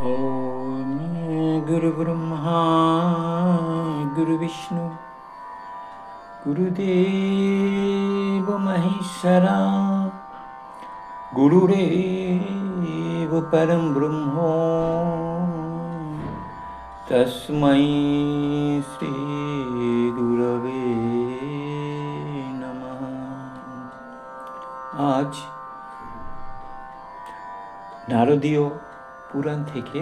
ओम गुरु ब्रह्मा गुरु विष्णु गुरुदेव महेश्वरा गुरुरेव परम ब्रह्म तस्मै श्री गुरवे नमः। आज নারদীয় পুরাণ থেকে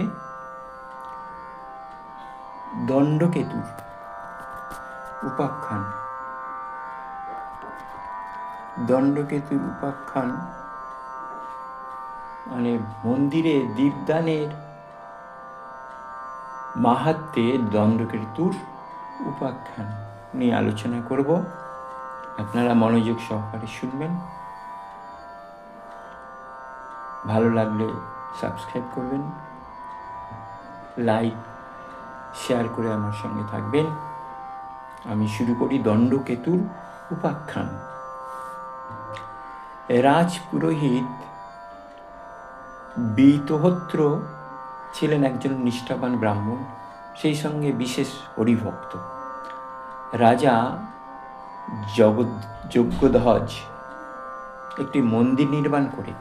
দণ্ডকেতুর উপাখ্যান। দণ্ডকেতুর উপাখ্যান মানে মন্দিরে দীপদানের মাহাত্ম্যে দণ্ডকেতুর উপাখ্যান নিয়ে আলোচনা করব। আপনারা মনোযোগ সহকারে শুনবেন। ভালো লাগলে সাবস্ক্রাইব করবেন, লাইক শেয়ার করে আমার সঙ্গে থাকবেন। আমি শুরু করি দণ্ডকেতুর উপাখ্যান। রাজ পুরোহিত বীতহোত্র ছিলেন একজন নিষ্ঠাবান ব্রাহ্মণ, সেই সঙ্গে বিশেষ হরিভক্ত। রাজা যজ্ঞধ্বজ একটি মন্দির নির্মাণ করে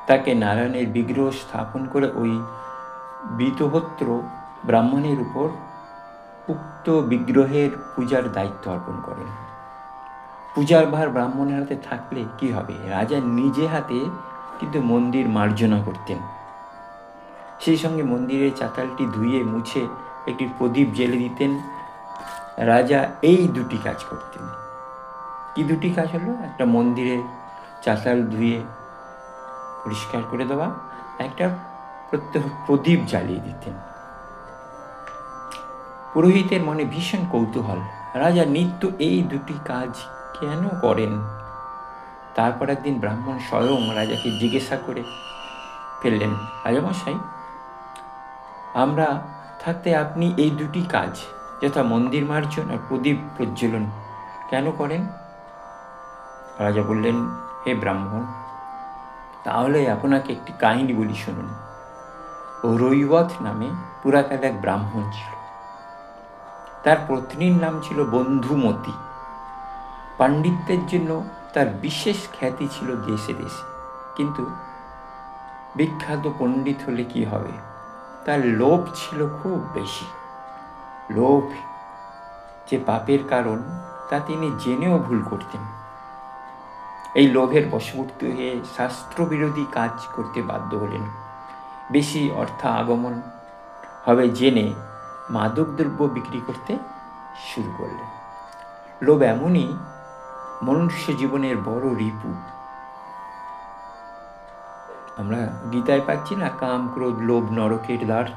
তাকে নারায়ণের বিগ্রহ স্থাপন করে ওই বীতহোত্র ব্রাহ্মণের উপর উক্ত বিগ্রহের পূজার দায়িত্ব অর্পণ করেন। পূজার ভার ব্রাহ্মণের হাতে থাকলে কি হবে? রাজা নিজে হাতে কিন্তু মন্দির মার্জনা করতেন। সেই সঙ্গে মন্দিরের চাতালটি ধুয়ে মুছে একটি প্রদীপ জ্বেলে দিতেন। রাজা এই দুটি কাজ করতেন। কি দুটি কাজ হলো? একটা মন্দিরের চাতাল ধুয়ে পরিষ্কার করে দেওয়া, একটা প্রত্যহ প্রদীপ জ্বালিয়ে দিতেন। পুরোহিতের মনে ভীষণ কৌতূহল, রাজা নিত্য এই দুটি কাজ কেন করেন? তারপর একদিন ব্রাহ্মণ স্বয়ং রাজাকে জিজ্ঞাসা করে ফেললেন, রাজামশাই, আমরা থাকতে আপনি এই দুটি কাজ যথা মন্দির মার্জন আর প্রদীপ প্রজ্বলন কেন করেন? রাজা বললেন, হে ব্রাহ্মণ, তাহলে আপনাকে একটি কাহিনী বলি, শুনুন। রৈবত নামে পুরাকালে এক ব্রাহ্মণ ছিল। তার পত্নীর নাম ছিল বন্ধুমতী। পাণ্ডিত্যের জন্য তার বিশেষ খ্যাতি ছিল দেশে দেশে। কিন্তু বিখ্যাত পণ্ডিত হলে কি হবে? তার লোভ ছিল খুব বেশি। লোভ যে পাপের কারণ তা তিনি জেনেও ভুল করতেন। এই লোভের বশবর্তী হয়ে শাস্ত্রবিরোধী কাজ করতে বাধ্য হলেন। বেশি অর্থ আগমন হবে জেনে মাদকদ্রব্য বিক্রি করতে শুরু করলেন। লোভ এমনই মনুষ্য জীবনের বড় রিপু। আমরা গীতায় পাচ্ছি না, কাম ক্রোধ লোভ নরকের দ্বার।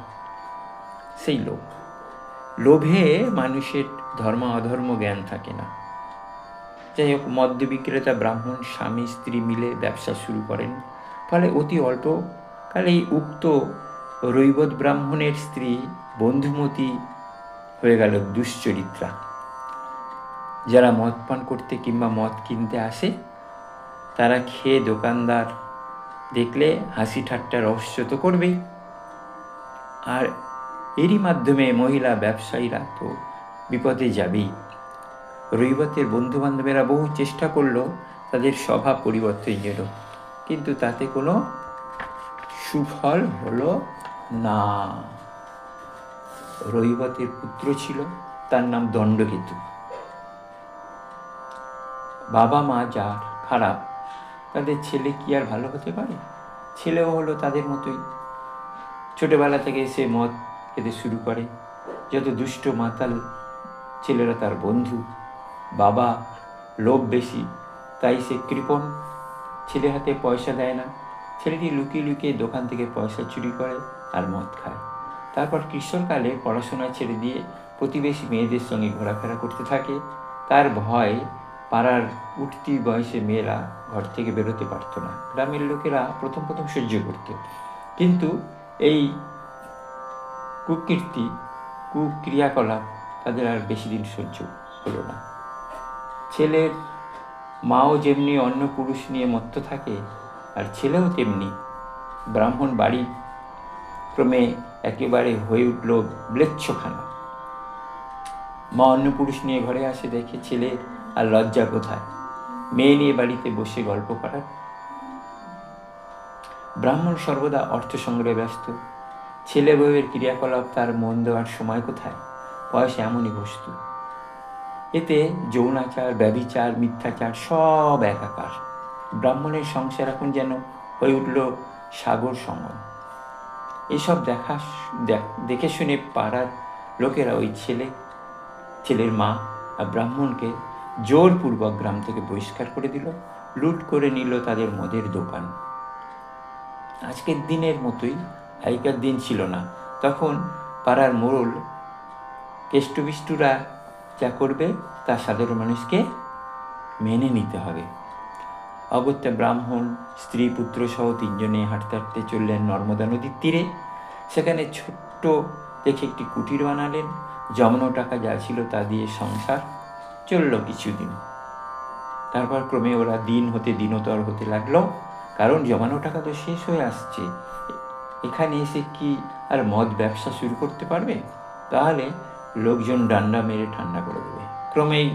সেই লোভ, লোভে মানুষের ধর্ম অধর্ম জ্ঞান থাকে না। যাই হোক, মদ্য বিক্রেতা ব্রাহ্মণ স্বামী স্ত্রী মিলে ব্যবসা শুরু করেন। ফলে অতি অল্পকালেই উক্ত রৈবত ব্রাহ্মণের স্ত্রী বন্ধুমতী হয়ে গেল দুশ্চরিত্রা। যারা মদ পান করতে কিংবা মদ কিনতে আসে তারা খেয়ে দোকানদার দেখলে হাসি ঠাট্টা রহস্য তো করবেই, আর এরই মাধ্যমে মহিলা ব্যবসায়ীরা তো বিপদে যাবেই। রৈবতের বন্ধু বান্ধবেরা বহু চেষ্টা করলো তাদের স্বভাব পরিবর্তন জন্য, কিন্তু তাতে কোনো সুফল হলো না। রৈবতের পুত্র ছিল, তার নাম দণ্ডকেতু। বাবা মা যার খারাপ, তাদের ছেলে কি আর ভালো হতে পারে? ছেলেও হলো তাদের মতোই। ছোটবেলা থেকে সে মদ খেতে শুরু করে। যত দুষ্ট মাতাল ছেলেরা তার বন্ধু। বাবা লোভ বেশি, তাই সে কৃপণ। ছেলে হাতে পয়সা দেয় না। ছেলেটি লুকিয়ে লুকিয়ে দোকান থেকে পয়সা চুরি করে আর মদ খায়। তারপর কিশোরকালে পড়াশোনা ছেড়ে দিয়ে প্রতিবেশী মেয়েদের সঙ্গে ঘোরাফেরা করতে থাকে। তার ভয় পাড়ার উঠতি বয়সে মেয়েরা ঘর থেকে বেরোতে পারত না। গ্রামের লোকেরা প্রথম প্রথম সহ্য করত, কিন্তু এই কুক্রিয়াকলাপ তাদের আর বেশি দিন সহ্য হলো না। ছেলের মাও যেমনি অন্য পুরুষ নিয়ে মত্ত থাকে, আর ছেলেও তেমনি। ব্রাহ্মণ বাড়ি ক্রমে একেবারে হয়ে উঠল ম্লেচ্ছখানা। মা অন্য পুরুষ নিয়ে ঘরে আসে, দেখে ছেলে আর লজ্জা কোথায়, মেয়ে নিয়ে বাড়িতে বসে গল্প করার। ব্রাহ্মণ সর্বদা অর্থ সংগ্রহে ব্যস্ত, ছেলে বউয়ের ক্রিয়াকলাপ তার মন দেওয়ার সময় কোথায়। পয়সা এমনই বস্তু, এতে যৌনাচার, ব্যভিচার, মিথ্যাচার সব একাকার। ব্রাহ্মণের সংসার এখন যেন হয়ে উঠল সাগর সঙ্গম। এসব দেখে শুনে পাড়ার লোকেরা ওই ছেলের মা আর ব্রাহ্মণকে জোরপূর্বক গ্রাম থেকে বহিষ্কার করে দিল, লুট করে নিল তাদের মদের দোকান। আজকের দিনের মতোই আগেকার দিন ছিল না। তখন পাড়ার মোড়ল কেষ্টবিষ্টুরা যা করবে তা সাধারণ মানুষকে মেনে নিতে হবে। অগত্যা ব্রাহ্মণ স্ত্রী পুত্র সহ 3 জনে হাঁটতে হাঁটতে চললেন নর্মদা নদীর তীরে। সেখানে ছোট্ট দেখে একটি কুটির বানালেন। জমানো টাকা যা ছিল তা দিয়ে সংসার চলল কিছুদিন। তারপর ক্রমে ওরা দিন হতে দিনতর হতে লাগলো, কারণ জমানো টাকা তো শেষ হয়ে আসছে। এখানে এসে কি আর মদ ব্যবসা শুরু করতে পারবে? তাহলে লোকজন ডান্ডা মেরে ঠান্ডা করে দেবে। ক্রমেই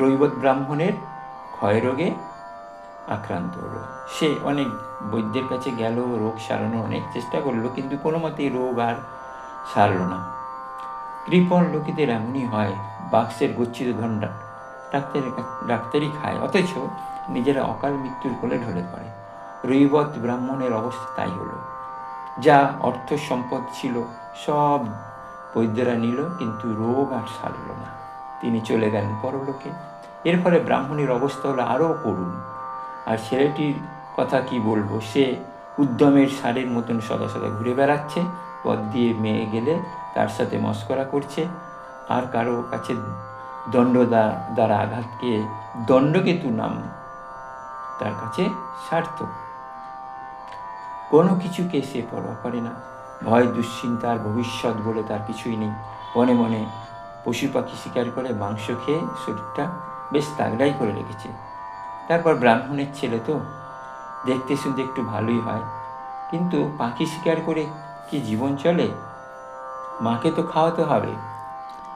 রৈবত ব্রাহ্মণের ক্ষয়রোগে আক্রান্ত হলো। সে অনেক বৈদ্যের কাছে গেল, রোগ সারানোর অনেক চেষ্টা করলো, কিন্তু কোনো মতেই রোগ আর সারল না। কৃপণ লোকেদের এমনই হয়, বাক্সের গচ্ছিত ধন ডাক্তারি খায়, অথচ নিজেরা অকাল মৃত্যুর কোলে ঢলে পড়ে। রৈবত ব্রাহ্মণের অবস্থা তাই হলো। যা অর্থ সম্পদ ছিল সব বৈদ্যরা নিল, কিন্তু রোগ আর সারল না। তিনি চলে গেলেন পরলোকে। এর ফলে ব্রাহ্মণের অবস্থা হলো আরও করুণ। আর ছেলেটির কথা কি বলবো, সে উদ্যমের ষাঁড়ের মতন সদা সদা ঘুরে বেড়াচ্ছে, পথ দিয়ে মেয়ে গেলে তার সাথে মস্করা করছে, আর কারো কাছে দণ্ড দ্বারা আঘাতকে দণ্ডকেতু নাম তার কাছে সার্থক। কোনো কিছুকে সে পরোয়া করে না। ভয়, দুশ্চিন্তার ভবিষ্যৎ বলে তার কিছুই নেই। মনে মনে পশু পাখি শিকার করে মাংস খেয়ে শরীরটা বেশ তাগড়াই করে রেখেছে। তারপর ব্রাহ্মণের ছেলে তো দেখতে শুনতে একটু ভালোই হয়, কিন্তু পাখি শিকার করে কি জীবন চলে? মাকে তো খাওয়াতে হবে।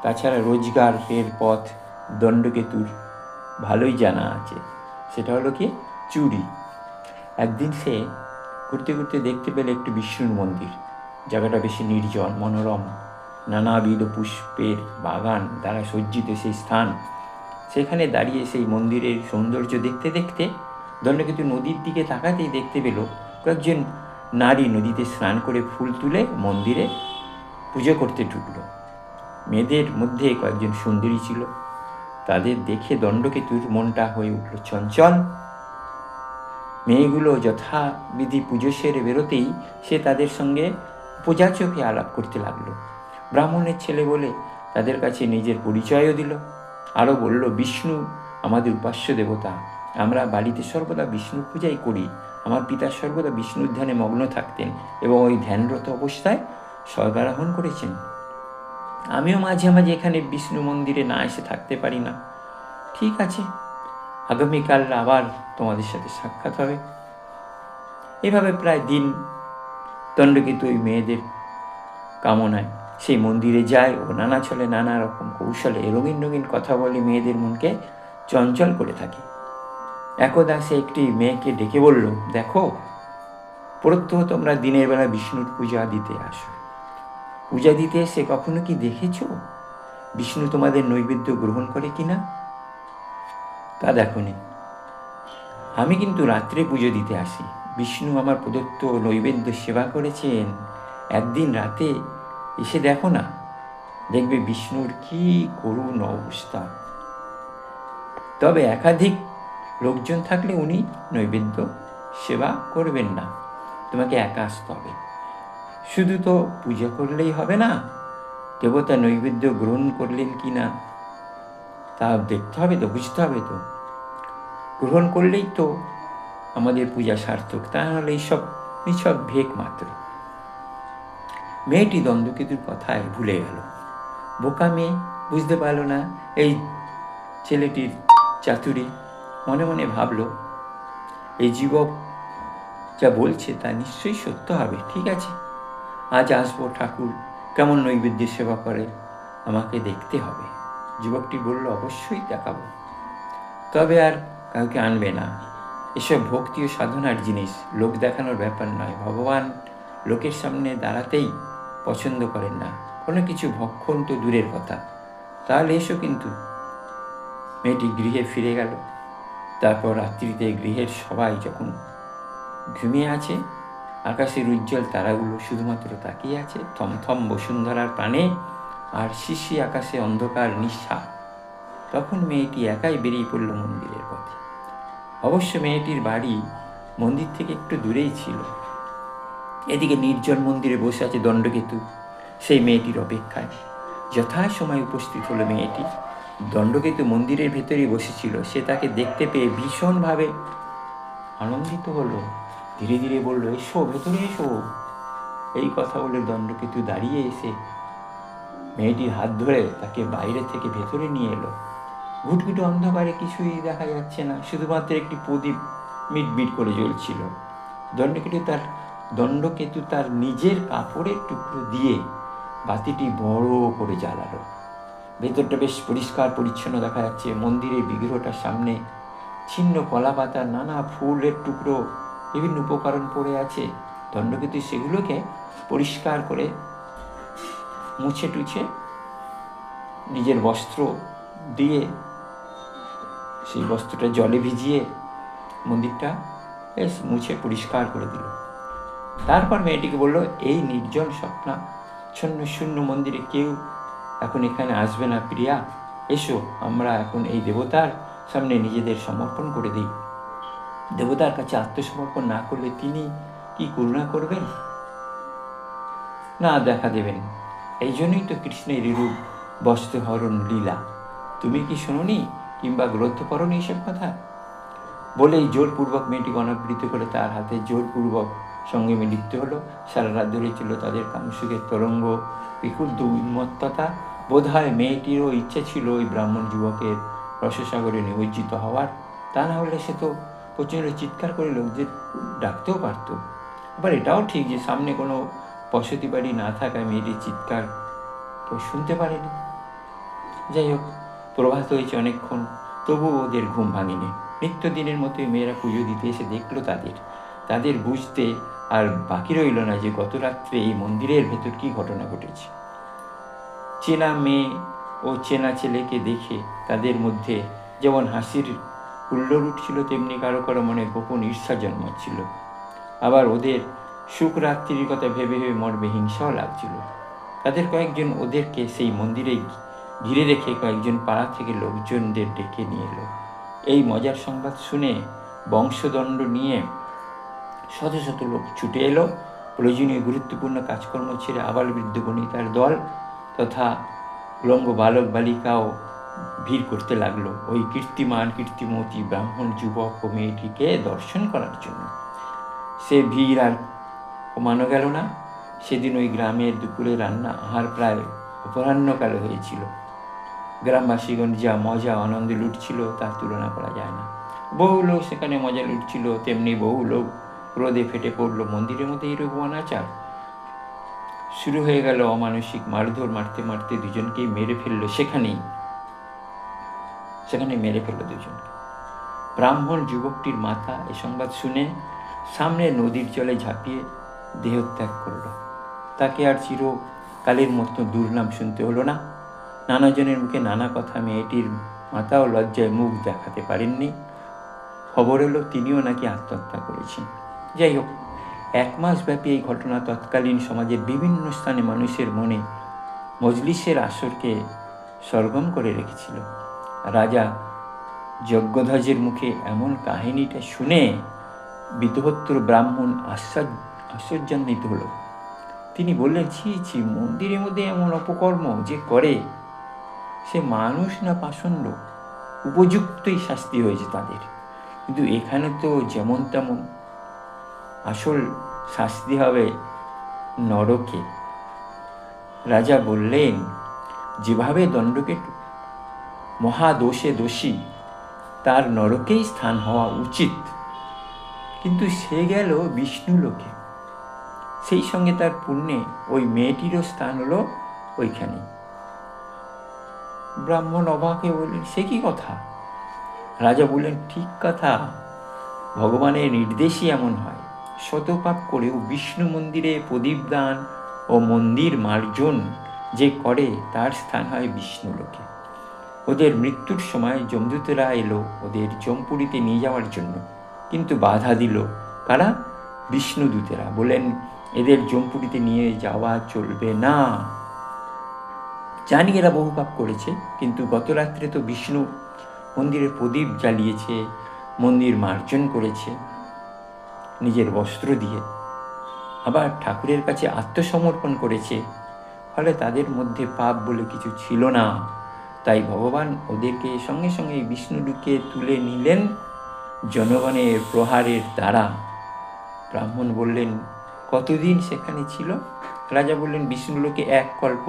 তাছাড়া রোজগারের পথ দণ্ডকেতুর ভালোই জানা আছে, সেটা হলো কি চুরি। একদিন সে ঘুরতে ঘুরতে দেখতে পেলে একটু বিষ্ণুর মন্দির। জায়গাটা বেশি নির্জন, মনোরম, নানাবিধ পুষ্পের বাগান দ্বারা সজ্জিত সেই স্থান। সেখানে দাঁড়িয়ে সেই মন্দিরের সৌন্দর্য দেখতে দেখতে দণ্ডকেতু নদীর দিকে তাকাতেই দেখতে পেল কয়েকজন নারী নদীতে স্নান করে ফুল তুলে মন্দিরে পুজো করতে ঢুকলো। মেয়েদের মধ্যে কয়েকজন সুন্দরী ছিল। তাদের দেখে দণ্ডকেতুর মনটা হয়ে উঠল চঞ্চল। মেয়েগুলো যথাবিধি পুজো সেরে বেরোতেই সে তাদের সঙ্গে উপযাচকে আলাপ করতে লাগলো। ব্রাহ্মণের ছেলে বলে তাদের কাছে নিজের পরিচয়ও দিল। আরও বলল, বিষ্ণু আমাদের উপাস্য দেবতা, আমরা বাড়িতে সর্বদা বিষ্ণু পূজাই করি। আমার পিতা সর্বদা বিষ্ণুর ধ্যানে মগ্ন থাকতেন এবং ওই ধ্যানরত অবস্থায় স্বর্গারোহণ করেছেন। আমিও মাঝে মাঝে এখানে বিষ্ণু মন্দিরে না এসে থাকতে পারি না। ঠিক আছে, আগামীকাল আবার তোমাদের সাথে সাক্ষাৎ হবে। এভাবে প্রায় দিন দণ্ডকেতু ওই মেয়েদের কামনায় সেই মন্দিরে যায় ও নানা ছলে নানা রকম কৌশলে রঙিন রঙিন কথা বলে মেয়েদের মনকে চঞ্চল করে থাকে। একদা সে একটি মেয়েকে ডেকে বলল, দেখো, প্রত্যহ তোমরা দিনের বেলা বিষ্ণুর পূজা দিতে আসো। পূজা দিতে এসে কখনো কি দেখেছ বিষ্ণু তোমাদের নৈবেদ্য গ্রহণ করে কিনা? তা দেখোনি। আমি কিন্তু রাত্রে পুজো দিতে আসি। বিষ্ণু আমার প্রদত্ত নৈবেদ্য সেবা করেছেন। একদিন রাতে এসে দেখো না, দেখবে বিষ্ণুর কি করুণ অবস্থা। তবে একাধিক লোকজন থাকলে উনি নৈবেদ্য সেবা করবেন না, তোমাকে একা আসতে হবে। শুধু তো পূজা করলেই হবে না, দেবতা নৈবেদ্য গ্রহণ করলেন কি না তা দেখতে হবে তো, বুঝতে হবে তো। গ্রহণ করলেই তো আমাদের পূজা সার্থক, তাহলে এইসব ভেক মাত্র। মেয়েটি দণ্ডকেতুর কথায় ভুলে গেল। বোকা মেয়ে, বুঝতে পারল না এই ছেলেটির চাতুরি। মনে মনে ভাবল, এই যুবক যা বলছে তা নিশ্চয়ই সত্য হবে। ঠিক আছে, আজ আসবো। ঠাকুর কেমন নৈবেদ্য সেবা করে আমাকে দেখতে হবে। যুবকটি বলল, অবশ্যই দেখাবো, তবে আর কাউকে আনবে না। এসব ভক্তি ও সাধনার জিনিস, লোক দেখানোর ব্যাপার নয়। ভগবান লোকের সামনে দাঁড়াতেই পছন্দ করেন না, কোনো কিছু ভক্ষণ তো দূরের কথা। তাহলে এসো কিন্তু। মেয়েটি গৃহে ফিরে গেল। তারপর রাত্রিতে গৃহের সবাই যখন ঘুমিয়ে আছে, আকাশের উজ্জ্বল তারাগুলো শুধুমাত্র তাকিয়ে আছে থমথম বসুন্ধরার প্রাণে, আর শিশি আকাশে অন্ধকার নিঃশ্বাস। তখন মেয়েটি একাই বেরিয়ে পড়ল মন্দিরের পথে। অবশ্য মেয়েটির বাড়ি মন্দির থেকে একটু দূরেই ছিল। এদিকে নির্জন মন্দিরে বসে আছে দণ্ডকেতু, সেই মেয়েটির অপেক্ষায়। যথাসময় উপস্থিত হলো মেয়েটি। দণ্ডকেতু মন্দিরের ভেতরেই বসেছিল। সে তাকে দেখতে পেয়ে ভীষণভাবে আনন্দিত হলো। ধীরে ধীরে বলল, এসো, ভেতরে এসো। এই কথা বলে দণ্ডকেতু দাঁড়িয়ে এসে মেয়েটির হাত ধরে তাকে বাইরে থেকে ভেতরে নিয়ে এলো। ঘুটঘুটে অন্ধকারে কিছুই দেখা যাচ্ছে না, শুধুমাত্র একটি প্রদীপ মিটমিট করে জ্বলছিল। দণ্ডকেতু তার নিজের কাপড়ের টুকরো দিয়ে বাতিটি বড় করে জ্বালালো। ভেতরটা বেশ পরিষ্কার পরিচ্ছন্ন দেখা যাচ্ছে। মন্দিরের বিগ্রহটার সামনে ছিন্ন কলা পাতা, নানা ফুলের টুকরো, বিভিন্ন উপকরণ পড়ে আছে। দণ্ডকেতু সেগুলোকে পরিষ্কার করে মুছে টুছে নিজের বস্ত্র দিয়ে সেই বস্ত্রটা জলে ভিজিয়ে মন্দিরটা বেশ মুছে পরিষ্কার করে দিল। তারপর মেয়েটিকে বলল, এই নির্জন স্বপ্নাচ্ছন্ন শূন্য মন্দিরে কেউ এখন এখানে আসবে না প্রিয়া। এসো, আমরা এখন এই দেবতার সামনে নিজেদের সমর্পণ করে দিই। দেবতার কাছে আত্মসমর্পণ না করলে তিনি কি করুণা করবেন না, দেখা দেবেন। এই জন্যই তো কৃষ্ণের এরূপ বস্ত্রহরণ লীলা। তুমি কি শোনোনি কিংবা গ্রন্থ পড়োনি এইসব কথা? বলেই জোরপূর্বক মেয়েটিকে অনাবৃত করে তার হাতে জোরপূর্বক সঙ্গে মিলিত হলো। সারা রাত ধরে ছিল তাদের কামসুখের তরঙ্গ, বিক্ষুব্ধ উন্মত্ততা। বোধ হয় মেয়েটিরও ইচ্ছে ছিল ওই ব্রাহ্মণ যুবকের রসসাগরে নিমজ্জিত হওয়ার। তা না হলে সে তো প্রচণ্ড চিৎকার করে লোকদের ডাকতেও পারত। আবার এটাও ঠিক যে সামনে কোনো বসতি বাড়ি না থাকায় মেয়েটির চিৎকার কেউ শুনতে পারেনি। যাই হোক, প্রভাত হয়েছে অনেকক্ষণ, তবুও ওদের ঘুম ভাঙেনি। নিত্যদিনের মতোই মেয়েরা পুজো দিতে এসে দেখলো তাদের বুঝতে আর বাকি রইল না যে গত রাত্রে এই মন্দিরের ভেতর কি ঘটনা ঘটেছে। চেনা মেয়ে ও চেনা ছেলেকে দেখে তাদের মধ্যে যেমন হাসির হুল্লোড় উঠছিল, তেমনি কারো কারো মনে গোপন ঈর্ষা জন্মাচ্ছিল। আবার ওদের সুখ রাত্রির কথা ভেবে ভেবে মর্মে হিংসাও লাগছিল। তাদের কয়েকজন ওদেরকে সেই মন্দিরে ঘিরে রেখে কয়েকজন পাড়া থেকে লোকজনদের ডেকে নিয়ে এলো। এই মজার সংবাদ শুনে বংশদণ্ড নিয়ে শত শত লোক ছুটে এলো। প্রয়োজনীয় গুরুত্বপূর্ণ কাজকর্ম ছেড়ে আবাল বৃদ্ধ বনিতার দল তথা উলঙ্গ বালক বালিকাও ভিড় করতে লাগলো ওই কীর্তিমতী ব্রাহ্মণ যুবক ও মেয়েটিকে দর্শন করার জন্য। সে ভিড় আর কমানো গেল না। সেদিন ওই গ্রামের দুপুরে রান্না আহার প্রায় অপরাহ্নকালে হয়েছিল। গ্রামবাসীগণ যা মজা আনন্দে লুটছিল তার তুলনা করা যায় না। বহু লোক সেখানে মজা লুটছিল, তেমনি বহু লোক রোদে ফেটে পড়লো। মন্দিরের মধ্যে এইরূপ অনাচার শুরু হয়ে গেল। অমানসিক মারধর, মারতে মারতে দুজনকেই মেরে ফেললো। সেখানে মেরে ফেললো দুজনকে। ব্রাহ্মণ যুবকটির মাথা এ সংবাদ শুনে সামনে নদীর জলে ঝাঁপিয়ে দেহত্যাগ করল। তাকে আর চিরকালের মতো দুর্নাম শুনতে হলো না। নানাজনের মুখে নানা কথা। মেয়েটির মাতাও লজ্জায় মুখ দেখাতে পারেননি। খবর এলো তিনিও নাকি আত্মহত্যা করেছেন। যাই হোক, 1 মাস ব্যাপী এই ঘটনা তৎকালীন সমাজের বিভিন্ন স্থানে মানুষের মনে মজলিসের আসরকে সরগম করে রেখেছিল। রাজা যজ্ঞধ্বজের মুখে এমন কাহিনীটা শুনে বিতহোত্তর ব্রাহ্মণ আশ্চর্যান্বিত হলো। তিনি বললেন, ছি, মন্দিরের মধ্যে এমন অপকর্ম যে করে সে মানুষ না পাষণ্ড, উপযুক্তই শাস্তি হয়েছে তাদের। কিন্তু এখানে তো যেমন তেমন, আসল শাস্তি হবে নরকে। রাজা বললেন, যেভাবে দণ্ডকেতু মহাদোষে দোষী, তার নরকেই স্থান হওয়া উচিত। কিন্তু সে গেল বিষ্ণু লোকে। সেই সঙ্গে তার পুণ্যে ওই মেয়েটিরও স্থান হলো ওইখানে। ব্রাহ্মণ অবাক হয়ে বললেন, সে কি কথা? রাজা বললেন, ঠিক কথা, ভগবানের নির্দেশই এমন হয়। শতপাপ করেও বিষ্ণু মন্দিরে প্রদীপ দান ও মন্দির মার্জন যে করে তার স্থান হয় বিষ্ণু লোকে। ওদের মৃত্যুর সময় যমদূতেরা এলো ওদের যমপুরীতে নিয়ে যাওয়ার জন্য, কিন্তু বাধা দিল কারা? বিষ্ণুদূতেরা। বললেন, এদের যমপুরীতে নিয়ে যাওয়া চলবে না। জানি এরা বহু পাপ করেছে, কিন্তু গত রাত্রে তো বিষ্ণু মন্দিরে প্রদীপ জ্বালিয়েছে, মন্দির মার্জন করেছে নিজের বস্ত্র দিয়ে, আবার ঠাকুরের কাছে আত্মসমর্পণ করেছে, ফলে তাদের মধ্যে পাপ বলে কিছু ছিল না। তাই ভগবান ওদেরকে সঙ্গে সঙ্গে বিষ্ণুলোকে তুলে নিলেন জনগণের প্রহারের দ্বারা। ব্রাহ্মণ বললেন, কতদিন সেখানে ছিল? রাজা বললেন, বিষ্ণুলোকে 1 কল্প।